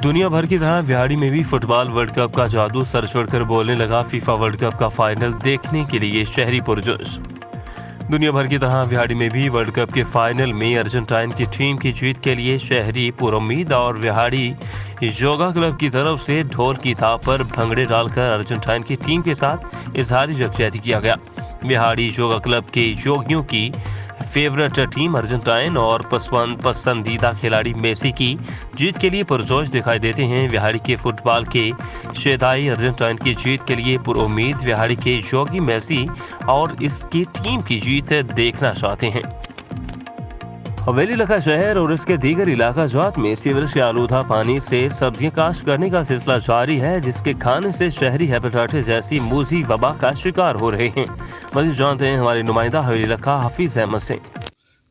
दुनिया भर की तरह बिहाड़ी में भी फुटबॉल वर्ल्ड कप का जादू सर छोड़कर बोलने लगा। फीफा वर्ल्ड कप का फाइनल देखने के लिए शहरी पुरजोश। दुनिया भर की तरह बिहाड़ी में भी वर्ल्ड कप के फाइनल में अर्जेंटाइन की टीम की जीत के लिए शहरी पुरुम्मीद और बिहाड़ी योगा क्लब की तरफ से ढोल की थाप पर भंगड़े डालकर अर्जेंटाइन की टीम के साथ इजहारी यकजहती किया गया। बिहाड़ी योगा क्लब के योगियों की फेवरेट टीम अर्जेंटाइन और पसंदीदा खिलाड़ी मेसी की जीत के लिए पुरजोश दिखाई देते हैं। बिहाड़ी के फुटबॉल के शेदाई अर्जेंटाइन की जीत के लिए पुरुम्मीद बिहाड़ी के योगी मेसी और इसकी टीम की जीत देखना चाहते हैं। हवेली लखा शहर और इसके दीगर इलाका जात में सीवरेज के आलूदा पानी से सब्जियां काश्त करने का सिलसिला जारी है, जिसके खाने से शहरी हेपेटाइटिस जैसी मूजी वबा का शिकार हो रहे हैं। मज़ीद जानते हैं हमारे नुमाइंदा हवेली लखा हाफिज अहमद से।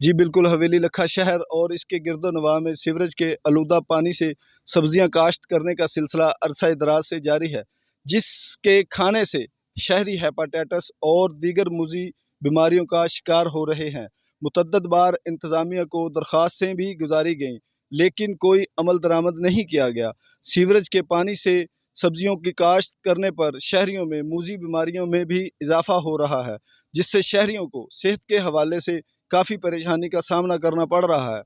जी बिल्कुल, हवेली लखा शहर और इसके गिरदोनवा में सीवरेज के आलूदा पानी से सब्जियां काश्त करने का सिलसिला अरसा दराज से जारी है, जिसके खाने से शहरी हेपेटाइटिस और दीगर मूजी बीमारियों का शिकार हो रहे हैं। मुतअद्दिद बार इंतज़ामिया को दरख्वास्तें भी गुजारी गईं, लेकिन कोई अमल दरामद नहीं किया गया। सीवरेज के पानी से सब्जियों की काश्त करने पर शहरियों में मूजी बीमारियों में भी इजाफा हो रहा है, जिससे शहरियों को सेहत के हवाले से काफ़ी परेशानी का सामना करना पड़ रहा है।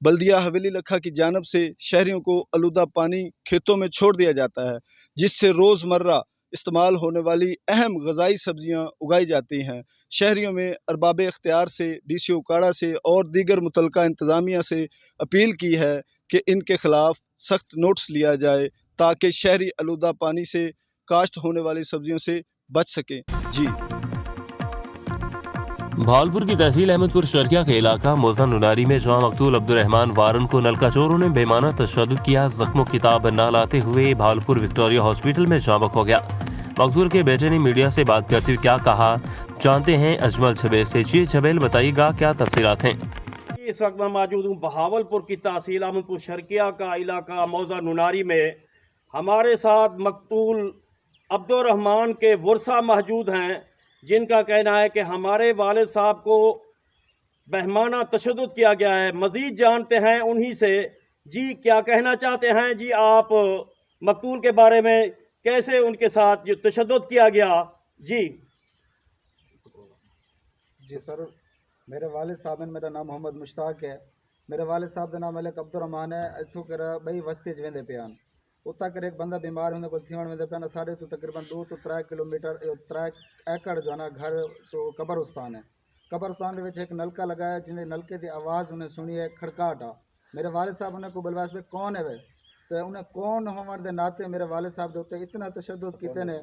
बल्दिया हवेली लखा की जानब से शहरियों को आलूदा पानी खेतों में छोड़ दिया जाता है, जिससे रोज़मर्रा इस्तेमाल होने वाली अहम ग़िज़ाई सब्जियां उगाई जाती हैं। शहरियों में अरबाब इख्तियार से, DCO काड़ा से और दीगर मुतल्लिका इंतज़ामिया से अपील की है कि इनके ख़िलाफ़ सख्त नोटिस लिया जाए, ताकि शहरी आलूदा पानी से काश्त होने वाली सब्जियों से बच सकें। जी भावलपुर की तहसील अहमदपुर शर्किया के इलाका मुल्तान नुनारी में जवां मकतूल अब्दुर्रहमान वारन को नलका चोरों ने बेमाना तशद्दुद किया। जख्मों की ताब न लाते हुए भावलपुर विक्टोरिया हॉस्पिटल में जांबक हो गया। मकतूल के बेटे ने मीडिया से बात करते हुए क्या कहा, जानते हैं अजमल छबेल से। जी छबेल, बताइएगा क्या तफसीलात हैं। इस वक्त मैं मौजूद हूँ बहावलपुर की तहसील अहमदपुर शर्किया का इलाका मौजा नुनारी में। हमारे साथ मकतूल अब्दुर्रहमान के वर्सा मौजूद हैं, जिनका कहना है कि हमारे वालिद साहब को बहमाना तशद्दुद किया गया है। मज़ीद जानते हैं उन्हीं से। जी क्या कहना चाहते हैं जी आप मकतूल के बारे में, कैसे उनके साथ जो तशद्दुद किया गया? जी सर, मेरे वालिद साहब मेरा नाम मोहम्मद मुश्ताक है। मेरे वालिद साहब का नाम मलिक अब्दुर्रहमान है। इतों कर बई वस्ती वेंदे पियान, उता कर एक बंदा बीमार होने को थियण वेंदे पियान। साढ़े तो तकरीबन 2 to 3 किलोमीटर 3 एकड़ जो है ना घर तो कब्रस्तान है। कब्रस्तान के विच एक नलका लगाया, जिन्हें नलके की आवाज़ उन्हें सुनी है, खड़काहट आ। मेरे वालिद साहब उन्हें को बलवास पे कौन है वे, तो उन्हें कौन होने के नाते मेरे वालिद साहब के उत्ते इतना तशद्दुद किए ने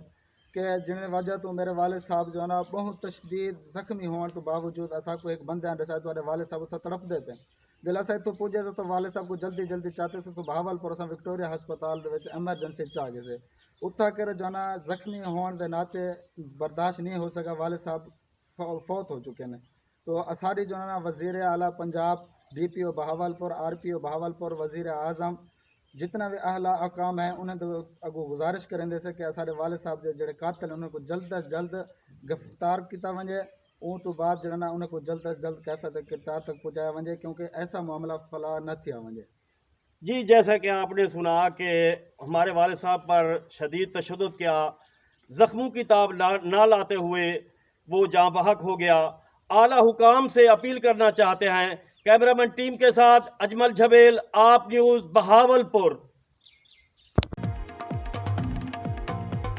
कि जिन्हें वजह तो मेरे वालिद साहब जो है ना बहुत तशदीद जख्मी होने तो बावजूद असा को एक बंदे दसा तो वालिद साहब उत्थे तड़पते पे। जल असा इतों पुजे तो वालिद साहब को जल्दी चाहते से तो बहावलपुर अस विक्टोरिया हस्पताल एमरजेंसी चा गए से। उत्था कर जो है ना जख्मी होने के नाते बर्दाश्त नहीं हो सका, वालिद साहब फौत हो चुके हैं। तो असारी जो है ना वज़ीर आला पंजाब, DPO बहावलपुर, RPO बहावलपुर, वज़ीर आज़म जितना भी अहला अकाम है उन्हें तो अगो गुजारिश करेंगे से कि असारे वालिद साहब के जड़े कातिल उन्हें को जल्द अज जल्द गिरफ्तार किया वजे। उन तो बाद जो ना उन्हें को जल्द अज जल्द कैफियत किरदार तक पहुँचाया वजे, क्योंकि ऐसा मामला फला न थिया वजे। जी जैसा कि आपने सुना कि हमारे वालिद साहब पर शदीद तशद्दुद किया, ज़ख्मों की ताब ना लाते हुए वो जाँ बहक हो गया। आला हुकाम से अपील करना चाहते हैं। कैमरामैन टीम के साथ अजमल छबेल, आप news Bahawalpur.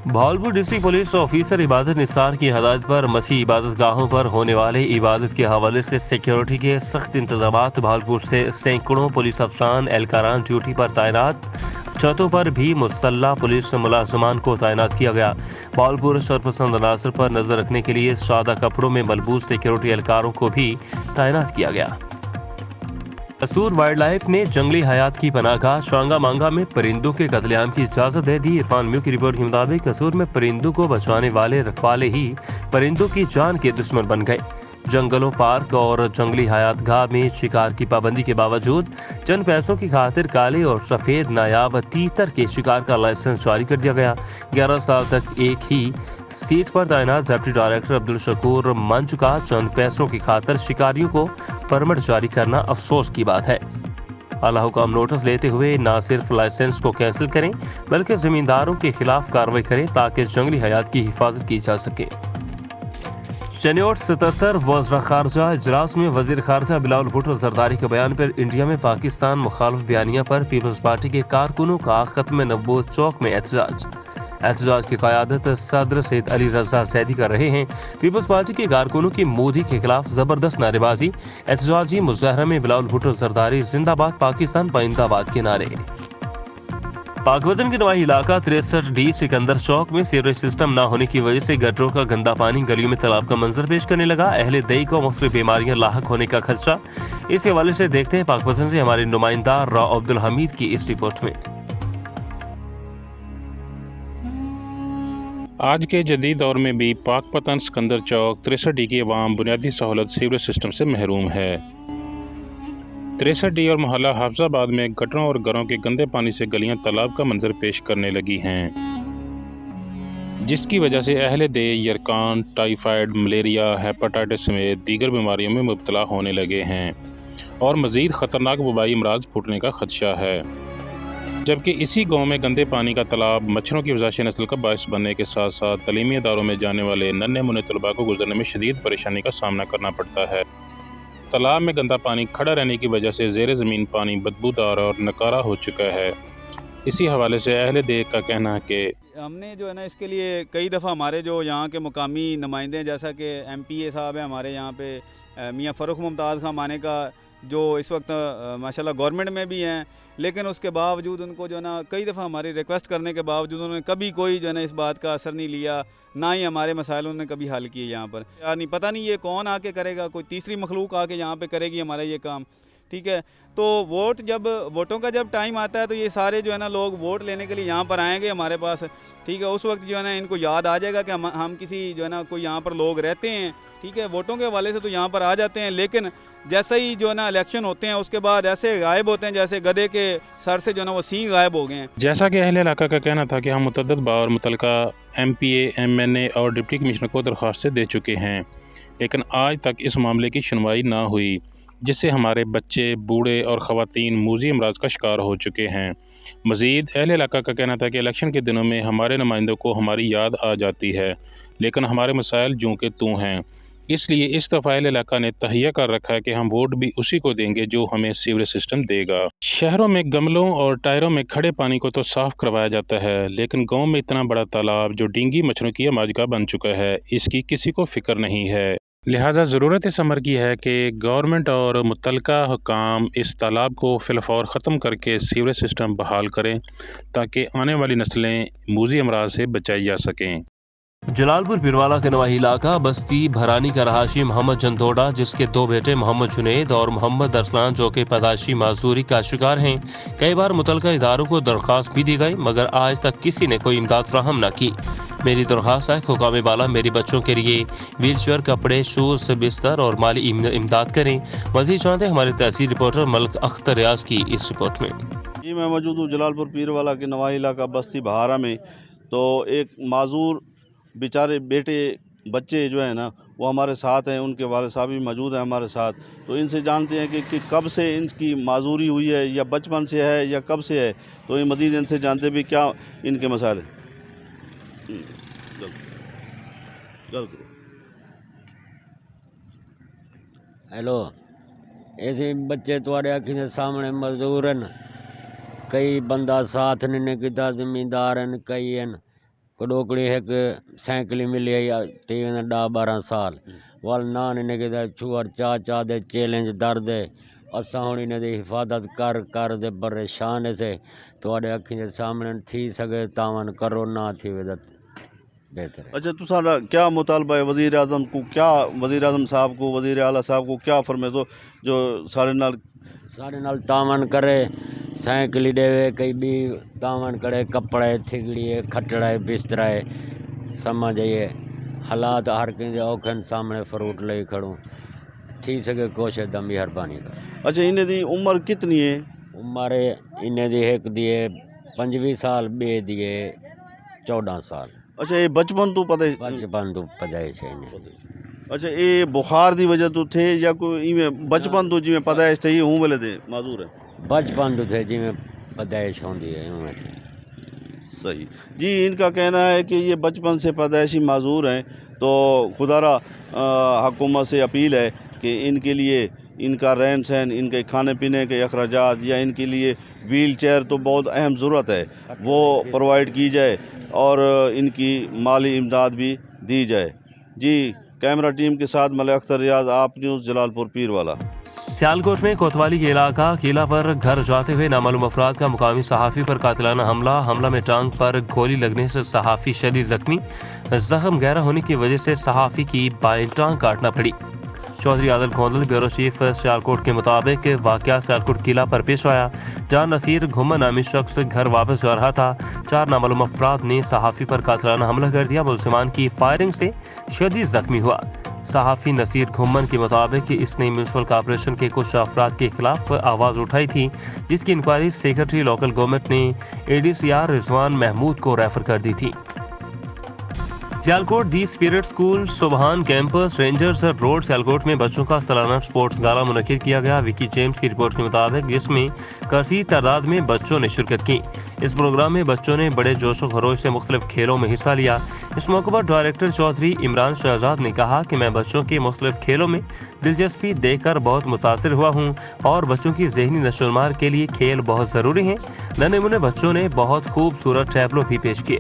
Bahawalpur district police officer इबादत निसार की हदायत पर मसीह इबादत गाहों पर होने वाले इबादत के हवाले से सिक्योरिटी के सख्त इंतजामात। भावलपुर से सैकड़ों पुलिस अफसरान एहलकारान ड्यूटी पर तैनात। छतों पर भी मुसल्लह पुलिस मुलाजमान को तैनात किया गया। भावलपुर शरपसंद अनासर पर नजर रखने के लिए सादा कपड़ों में मलबूस सिक्योरिटी एहलकारों को भी तैनात किया गया। कसूर वाइल्ड लाइफ ने जंगली हयात की पनाहगाह शांगा मांगा में परिंदों के कत्लेआम की इजाजत दे दी। इरफान म्यू की रिपोर्ट के मुताबिक कसूर में परिंदों को बचाने वाले रखवाले ही परिंदों की जान के दुश्मन बन गए। जंगलों, पार्क और जंगली हयातगाह में शिकार की पाबंदी के बावजूद चंद पैसों की खातिर काले और सफेद नायाब तीतर के शिकार का लाइसेंस जारी कर दिया गया। 11 साल तक एक ही सीट पर तैनात डिप्टी डायरेक्टर अब्दुल शकूर मंच का चंद पैसों की खातिर शिकारियों को परमिट जारी करना अफसोस की बात है। आला हुकाम नोटिस लेते हुए न सिर्फ लाइसेंस को कैंसिल करें बल्कि जमींदारों के खिलाफ कार्रवाई करें ताकि जंगली हयात की हिफाजत की जा सके। शनिवार 77 वज़ीर खारजा इजलास में वजीर खारजा बिलावल भुट्टो जरदारी के बयान पर इंडिया में पाकिस्तान मुखालिफ बयानिया पर पीपल्स पार्टी के कारकुनों का खत्म नबूवत चौक में एहतजाज की क़यादत सदर सैयद अली रज़ा ज़ैदी कर रहे हैं। पीपल्स पार्टी के कारकुनों की मोदी के खिलाफ जबरदस्त नारेबाजी। एहतजाजी मुजाहरा में बिलावल भुट्टो जरदारी जिंदाबाद पाकिस्तान पाइंदाबाद के नारे। पाकवतन के नवाही इलाका 63D सिकंदर चौक में सीवरेज सिस्टम न होने की वजह से गटरों का गंदा पानी गलियों में तालाब का मंजर पेश करने लगा। अहले दई को मुख्तलिफ बीमारियां लाहक होने का खदशा। इस हवाले से देखते हैं पाकवतन से हमारे नुमाइंदा राव अब्दुल हमीद की इस रिपोर्ट में। आज के जदीद दौर में भी पाकपतन सिकंदर चौक 63D की अवाम बुनियादी सहूलत सीवरेज सिस्टम से महरूम है। 63D और मोहल्ला हाफजाबाद में गटरों और घरों के गंदे पानी से गलियां तालाब का मंजर पेश करने लगी हैं, जिसकी वजह से अहले दे यरकान, टाइफाइड, मलेरिया, हेपेटाइटिस समेत दीगर बीमारियों में मुब्तला होने लगे हैं और मज़ीद ख़तरनाक वबाई अमराज फूटने का खदशा है। जबकि इसी गांव में गंदे पानी का तालाब मच्छरों की वज़ाश नस्ल का बायस बनने के साथ साथ तलीमी इदारों में जाने वाले नन्हे मुन्ने तलबा को गुजरने में शदीद परेशानी का सामना करना पड़ता है। तालाब में गंदा पानी खड़ा रहने की वजह से ज़ेर ज़मीन पानी बदबूदार और नकारा हो चुका है। इसी हवाले से अहले दे का कहना है कि हमने जो है ना इसके लिए कई दफ़ा हमारे जो यहाँ के मुकामी नुमाइंदे जैसा कि MPA साहब हैं हमारे यहाँ पे मियाँ फ़रूख मुमताज़ खां माने का जो इस वक्त माशाल्लाह गवर्नमेंट में भी हैं, लेकिन उसके बावजूद उनको जो है ना कई दफ़ा हमारी रिक्वेस्ट करने के बावजूद उन्होंने कभी कोई जो है ना इस बात का असर नहीं लिया, ना ही हमारे मसाइल उन्होंने कभी हल किए यहाँ पर। यार नहीं पता नहीं ये कौन आके करेगा, कोई तीसरी मखलूक आके यहाँ पे करेगी हमारा ये काम, ठीक है। तो वोटों का जब टाइम आता है तो ये सारे जो है ना लोग वोट लेने के लिए यहाँ पर आएंगे हमारे पास, ठीक है। उस वक्त जो है ना इनको याद आ जाएगा कि हम किसी जो है ना कोई यहाँ पर लोग रहते हैं, ठीक है। वोटों के हवाले से तो यहाँ पर आ जाते हैं, लेकिन जैसे ही जो है ना इलेक्शन होते हैं उसके बाद ऐसे गायब होते हैं जैसे गधे के सर से जो है ना वो सींग गायब हो गए हैं। जैसा कि अहले इलाका का कहना था कि हम मुतअद्दिद बार मुतलका MPA, MNA और डिप्टी कमिश्नर को दरख्वास्तें दे चुके हैं, लेकिन आज तक इस मामले की सुनवाई ना हुई, जिससे हमारे बच्चे, बूढ़े और ख़वातीन मूजी अमराज का शिकार हो चुके हैं। मज़ीद अहले इलाका का कहना था कि इलेक्शन के दिनों में हमारे नुमाइंदों को हमारी याद आ जाती है, लेकिन हमारे मसाइल जूँ के तूँ हैं। इसलिए इस दफ़ा अहले इलाका ने तहैया कर रखा है कि हम वोट भी उसी को देंगे जो हमें सीवरेज सिस्टम देगा। शहरों में गमलों और टायरों में खड़े पानी को तो साफ़ करवाया जाता है, लेकिन गाँव में इतना बड़ा तालाब जो डेंगी मच्छरों की आमाजगाह बन चुका है, इसकी किसी को फ़िक्र नहीं है। लिहाजा ज़रूरत इस अमर की है कि गवर्नमेंट और मुतलका हुकाम इस तालाब को फ़िलफ़ौर ख़त्म करके सीवरेज सिस्टम बहाल करें ताकि आने वाली नस्लें मूजी अमराज से बचाई जा सकें। जलालपुर पिरवाला का नवाही इलाका बस्ती भरानी का रहाशी मोहम्मद जंदोड़ा, जिसके दो बेटे मोहम्मद जुनैद और मोहम्मद अरसलान जो कि पैदाशी माजदूरी का शिकार हैं, कई बार मुतलका इदारों को दरख्वास्त भी दी गई मगर आज तक किसी ने कोई इमदाद फ्राहम न की। मेरी दरख्वास्त है हुकाम बाला मेरे बच्चों के लिए व्हील चेयर, कपड़े, शूज़, बिस्तर और माली इमदाद करें। मज़ीद जानते हैं हमारे तहसील रिपोर्टर मलिक अख्तर रियाज की इस रिपोर्ट में। जी, मैं मौजूद हूँ जलालपुर पीरवाला के नवाही इलाका बस्ती बहारा में। तो एक माजूर बेचारे बेटे बच्चे जो है ना वो हमारे साथ हैं, उनके वाले साहब भी मौजूद हैं हमारे साथ। तो इनसे जानते हैं कि कब से इनकी माजूरी हुई है या बचपन से है या कब से है, तो ये मज़ीद इनसे जानते भी क्या इनके मसाइल हैं। हेलो, ऐसे बच्चे तुम्हारे अखी के सामने मजदूर हैं, कई बंदा साथ नहीं किता, जिम्मेदार हैं, कई हैं कड़ोकड़ी है कि साइकिल मिली है 10-12 साल वाल ना ने किता छुअर चा दे चैलेंज दर्द है असा हुण इन दी हिफाजत कर दे परेशान से तुम्हारे अखी के सामने थी सके तावन करो ना थी वेदत बेहतर। अच्छा, तुसारा क्या मुतालबा है वज़ीर आज़म को, क्या वज़ीर आज़म साहब को, वज़ीर आला साहब को क्या फरमे तो जो सारे नाल तावन करे, साइकिल देवे, कई भी तावन करे, कपड़े थिगड़ी खटड़ा बिस्तरा समझ आइए हालात हर कंहिंजे औखनि सामने फ्रूट ले खड़ूं थी सके कोशिश द मेहरबानी कर। अच्छा, इन्हें दी उम्र कितनी है? उम्र इन्हें दी एक दिए 25 साल, बे दिए 14 साल। अच्छा, ये बचपन तो पता है। अच्छा, ये बुखार दी वजह तो थे या कोई इवें बचपन तो जिवें पता है सही हूं वाले दे माजूर है? बचपन तो थे जिमें पैदाइश होती है उमें थे। सही जी, इनका कहना है कि ये बचपन से पैदाइशी माजूर हैं, तो खुदारा हुकूमत से अपील है कि इनके लिए इनका रहन सहन, इनके खाने पीने के अखराजात या इनके लिए व्हील चेयर तो बहुत अहम ज़रूरत है, वो प्रोवाइड की जाए और इनकी माली इमदाद भी दी जाए। जी, कैमरा टीम के साथ मलिक अख्तर रियाज, आप न्यूज़ जलालपुर पीरवाला। सियालकोट में कोतवाली के इलाका किला पर घर जाते हुए नामालूम अफराद का मुकामी सहाफ़ी पर कातिलाना हमला में टांग पर गोली लगने से सहाफ़ी शदीद जख्मी। जख्म गहरा होने की वजह से सहाफ़ी की बाएं टांग काटना पड़ी। चौधरी आदिल खोंदल ब्यूरो चीफ सियालकोट के मुताबिक वाक़या सियालकोट किला पर पेश आया, जहां नसीर घुम्मन नामी शख्स घर वापस जा रहा था। 4 नामालूम अफराद ने सहाफ़ी पर कातिलाना हमला कर दिया। मुलजिमान की फायरिंग से शदीद जख्मी हुआ। सहाफ़ी नसीर घुम्मन के मुताबिक कि इसने म्यूनसिपल कॉर्पोरेशन के कुछ अफराद के खिलाफ आवाज़ उठाई थी, जिसकी इंक्वायरी सेक्रेटरी लोकल गवर्नमेंट ने ADCR रिजवान महमूद को रेफर कर दी थी। सियालकोट दी स्पिरिट स्कूल सुबहान कैंपस रेंजर्स रोड सियालकोट में बच्चों का सालाना स्पोर्ट्स गाला मुनक्किद किया गया। विकी जेम्स की रिपोर्ट के मुताबिक जिसमें कसीर तादाद में बच्चों ने शिरकत की। इस प्रोग्राम में बच्चों ने बड़े जोश व खरोश से मुख्तलिफ खेलों में हिस्सा लिया। इस मौके पर डायरेक्टर चौधरी इमरान शहजाद ने कहा कि मैं बच्चों के मुख्तलिफ खेलों में दिलचस्पी देखकर बहुत मुतासिर हुआ हूँ और बच्चों की ज़हनी नशोनुमा के लिए खेल बहुत ज़रूरी हैं। नन्हे मुन्ने बच्चों ने बहुत खूबसूरत टैबलो भी पेश किए।